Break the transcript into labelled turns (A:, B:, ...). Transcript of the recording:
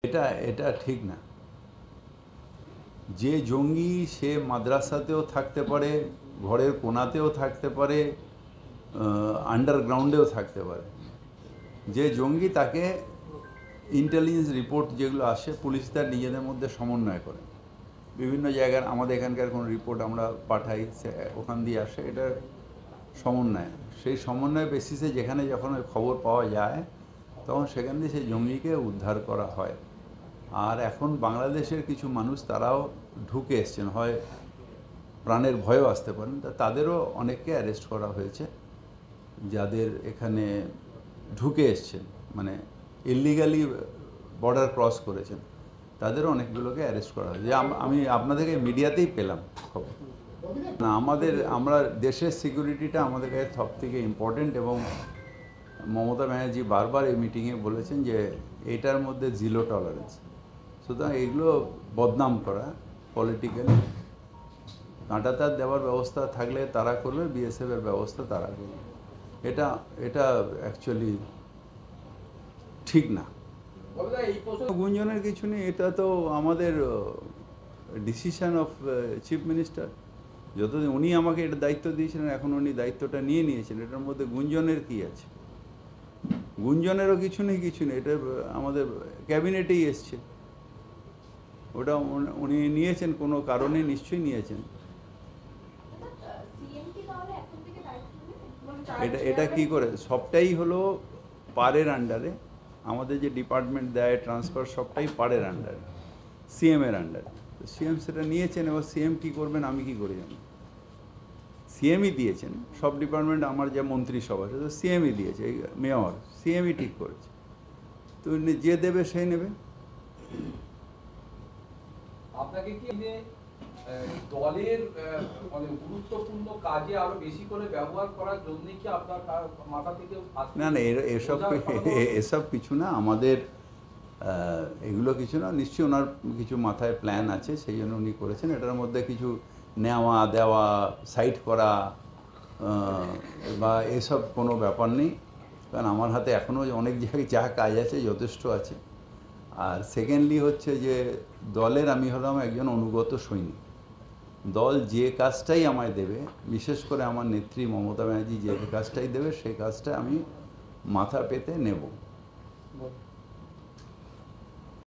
A: এটা এটা ঠিক না। যে জঙ্গি সে মাদ্রাসাতেও থাকতে পারে, ঘরের কোণাতেও থাকতে পারে, আন্ডারগ্রাউন্ডেও থাকতে পারে। যে জঙ্গি তাকে ইন্টেলিজেন্স রিপোর্ট যেগুলো আসে, পুলিশ তার নিজেদের মধ্যে সমন্বয় করে বিভিন্ন জায়গার, আমাদের এখানকার কোনো রিপোর্ট আমরা পাঠাই, ওখান দিয়ে আসে, এটার সমন্বয়। সেই সমন্বয় বেসিসে যেখানে যখন খবর পাওয়া যায় তখন সেখান দিয়ে সেই জঙ্গিকে উদ্ধার করা হয়। আর এখন বাংলাদেশের কিছু মানুষ তারাও ঢুকে এসছেন, হয় প্রাণের ভয়ও আসতে পারেন, তাদেরও অনেককে অ্যারেস্ট করা হয়েছে যাদের এখানে ঢুকে এসছেন, মানে ইলিগালি বর্ডার ক্রস করেছেন, তাদেরও অনেকগুলোকে অ্যারেস্ট করা হয়েছে। আমি আপনাদেরকে মিডিয়াতেই পেলাম খবর। না, আমরা দেশের সিকিউরিটিটা আমাদের কাছে সব থেকে ইম্পর্টেন্ট, এবং মমতা ব্যানার্জি বারবার এই মিটিংয়ে বলেছেন যে এটার মধ্যে জিরো টলারেন্স। সুতরাং এগুলো বদনাম করা পলিটিক্যালি, কাঁটাতার দেওয়ার ব্যবস্থা থাকলে তারা করবে, বিএসএফের ব্যবস্থা তারা করবে, এটা অ্যাকচুয়ালি ঠিক না। গুঞ্জনের কিছু নেই, এটা তো আমাদের ডিসিশন অফ চিফ মিনিস্টার। যতদিন উনি আমাকে এটা দায়িত্ব দিয়েছিলেন, এখন উনি দায়িত্বটা নিয়ে নিয়েছেন, এটার মধ্যে গুঞ্জনের কি আছে? গুঞ্জনেরও কিছু নেই, এটা আমাদের ক্যাবিনেটেই এসছে, ওটা উনি নিয়েছেন, কোনো কারণে নিশ্চয়ই নিয়েছেন। এটা কি করে? সবটাই হলো পারের আন্ডারে, আমাদের যে ডিপার্টমেন্ট দেয় ট্রান্সফার সবটাই পারের আন্ডারে, সিএমের আন্ডারে। সিএম সেটা নিয়েছেন, এবার সিএম কী করবেন আমি কি করে জানি? সিএমই দিয়েছেন, সব ডিপার্টমেন্ট, আমার যে মন্ত্রিসভা আছে তো সিএমই দিয়েছে, মেয়র সিএমই ঠিক করেছে, তো যে দেবে সেই নেবে।
B: আপনাকে কি দলের মানে গুরুত্বপূর্ণ কাজে আরো বেশি করে ব্যবহার করার জন্য কি আপনার মাথা থেকে?
A: না না, এসব কিছু না, আমাদের এগুলো কিছু না। নিশ্চয়ই ওনার কিছু মাথায় প্ল্যান আছে, সেই জন্য উনি করেছেন। এটার মধ্যে কিছু নেওয়া দেওয়া, সাইড করা বা এসব কোনো ব্যাপার নেই, কারণ আমার হাতে এখনও অনেক জায়গায় যা কাজ আছে যথেষ্ট আছে। আর সেকেন্ডলি হচ্ছে যে দলের আমি হলাম একজন অনুগত সৈনিক। দল যে কাজটাই আমায় দেবে, বিশেষ করে আমার নেত্রী মমতা ব্যানার্জি যে কাজটাই দেবে, সেই কাজটা আমি মাথা পেতে নেব।